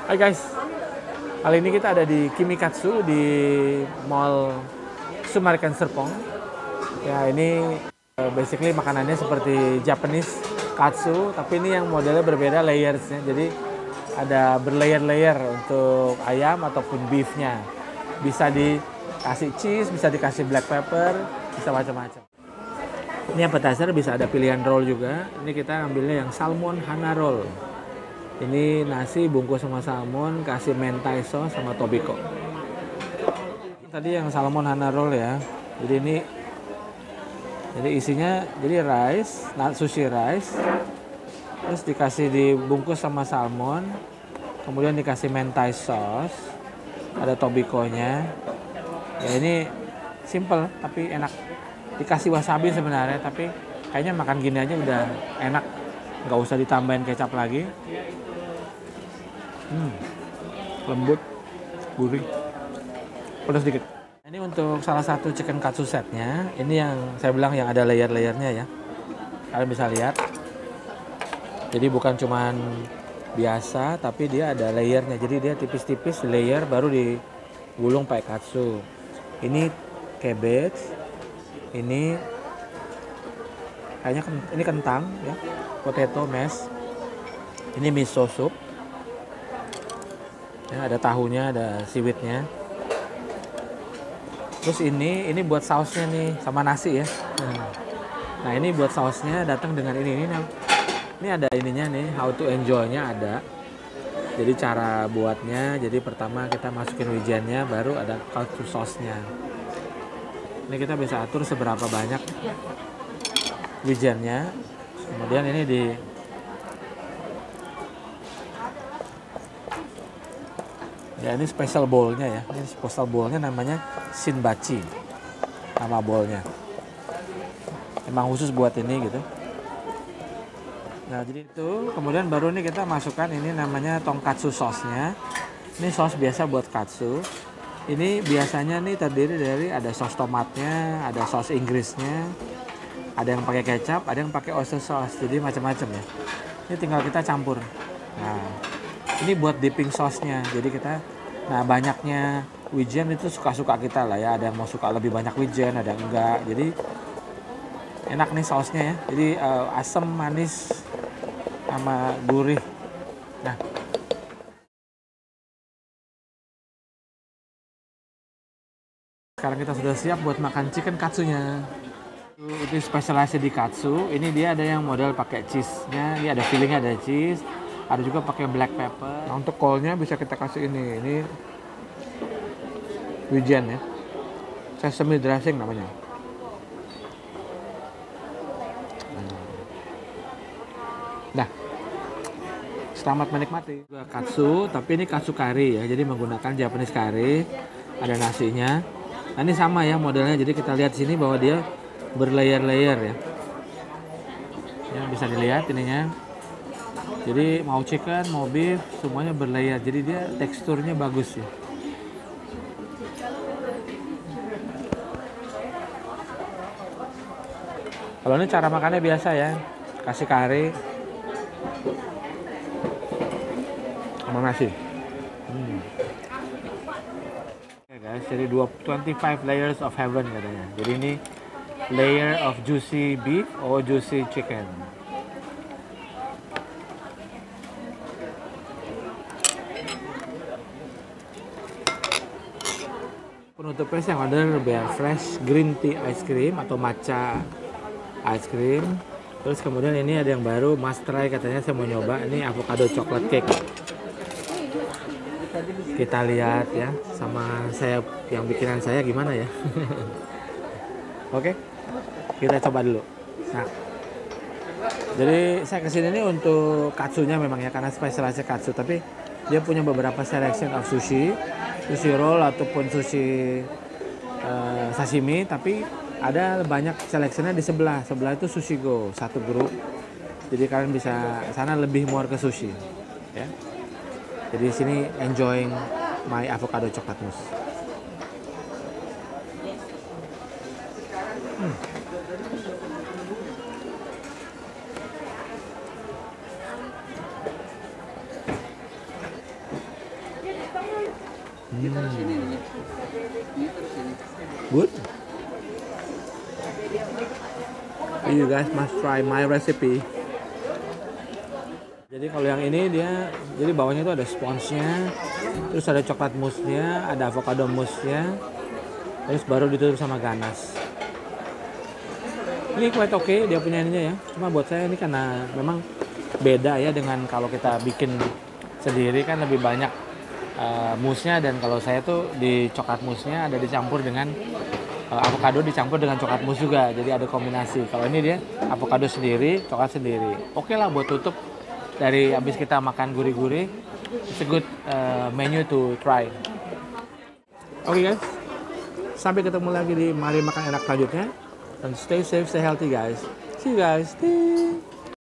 Hai guys, kali ini kita ada di Kimikatsu di Mall Summarecon Serpong. Ya ini basically makanannya seperti Japanese katsu, tapi ini yang modelnya berbeda layersnya. Jadi ada berlayer-layer untuk ayam ataupun beefnya. Bisa dikasih cheese, bisa dikasih black pepper, bisa macam-macam. Ini appetizer bisa ada pilihan roll juga. Ini kita ambilnya yang salmon hana roll. Ini nasi bungkus sama salmon, kasih mentai sauce sama tobiko. Tadi yang salmon hana roll ya. Jadi isinya jadi rice, sushi rice. Terus dikasih dibungkus sama salmon. Kemudian dikasih mentai sauce. Ada tobikonya. Ya ini simple tapi enak. Dikasih wasabi sebenarnya, tapi kayaknya makan gini aja udah enak. Nggak usah ditambahin kecap lagi. Lembut, gurih, pedas dikit. Ini untuk salah satu chicken katsu setnya. Ini yang saya bilang yang ada layer-layernya ya. Kalian bisa lihat. Jadi bukan cuman biasa, tapi dia ada layernya. Jadi dia tipis-tipis layer baru digulung pakai katsu. Ini cabbage. Ini kayaknya ini kentang ya. Potato mash. Ini miso soup. Ya, ada tahunya, ada seaweednya. Terus ini buat sausnya nih sama nasi ya. Nah ini buat sausnya datang dengan ini ada ininya nih, how to enjoy-nya ada. Jadi cara buatnya, jadi pertama kita masukin wijennya, baru ada katsu sauce-nya. Ini kita bisa atur seberapa banyak wijennya. Kemudian ini ya ini special bowl-nya ya. Ini special bowl-nya namanya shinbachi. Nama bowl-nya. Emang khusus buat ini gitu. Nah, jadi itu kemudian baru nih kita masukkan ini namanya tonkatsu sauce-nya. Ini sauce biasa buat katsu. Ini biasanya nih terdiri dari ada saus tomatnya, ada saus Inggrisnya, ada yang pakai kecap, ada yang pakai oyster sauce. Jadi macam-macam ya. Ini tinggal kita campur. Nah, ini buat dipping sauce-nya. Jadi nah banyaknya wijen itu suka-suka kita lah ya. Ada yang mau suka lebih banyak wijen, ada yang enggak. Jadi enak nih sausnya ya. Jadi asam, manis, sama gurih. Nah, sekarang kita sudah siap buat makan chicken katsunya. Itu spesialisasi di katsu. Ini dia ada yang model pakai cheese-nya. Ini ada fillingnya, ada cheese. Ada juga pakai black pepper. Nah, untuk call-nya bisa kita kasih ini wijen ya. Sesame dressing namanya. Nah, selamat menikmati. Katsu, tapi ini katsu kari ya. Jadi menggunakan Japanese kari. Ada nasinya. Nah, ini sama ya modelnya. Jadi kita lihat sini bahwa dia berlayer-layer ya. Ya bisa dilihat ininya. Jadi mau chicken, mau beef, semuanya berlayer. Jadi dia teksturnya bagus ya. Kalau ini cara makannya biasa ya. Kasih kari sama nasi. Oke guys, jadi 25 layers of heaven katanya. Jadi ini layer of juicy beef or juicy chicken. Penutupnya yang ada bear fresh green tea ice cream atau matcha ice cream. Terus kemudian ini ada yang baru must try katanya, saya mau nyoba. Ini avocado chocolate cake. Kita lihat ya sama saya yang bikinan saya gimana ya. Oke, kita coba dulu. Nah, jadi saya kesini ini untuk katsunya memang ya, karena spesialisasi katsu. Tapi dia punya beberapa selection of sushi roll ataupun sushi sashimi, tapi ada banyak seleksinya di sebelah itu Sushi Go, satu grup. Jadi kalian bisa sana lebih more ke sushi ya. Jadi di sini enjoying my avocado chocolate mousse. Good. You guys must try my recipe. Jadi kalau yang ini dia, jadi bawahnya itu ada sponsnya, terus ada coklat mousse-nya, ada avocado mousse-nya, terus baru ditutup sama ganas. Ini quite okay dia punya ininya ya. Cuma buat saya ini karena memang beda ya dengan kalau kita bikin sendiri kan lebih banyak mousse-nya, dan kalau saya tuh di coklat mousse-nya ada dicampur dengan avocado dicampur dengan coklat mousse juga. Jadi ada kombinasi. Kalau ini dia avocado sendiri, coklat sendiri. Oke lah buat tutup dari habis kita makan gurih-gurih. It's a good menu to try. Oke guys, sampai ketemu lagi di Mari Makan Enak selanjutnya. And stay safe, stay healthy guys. See you guys.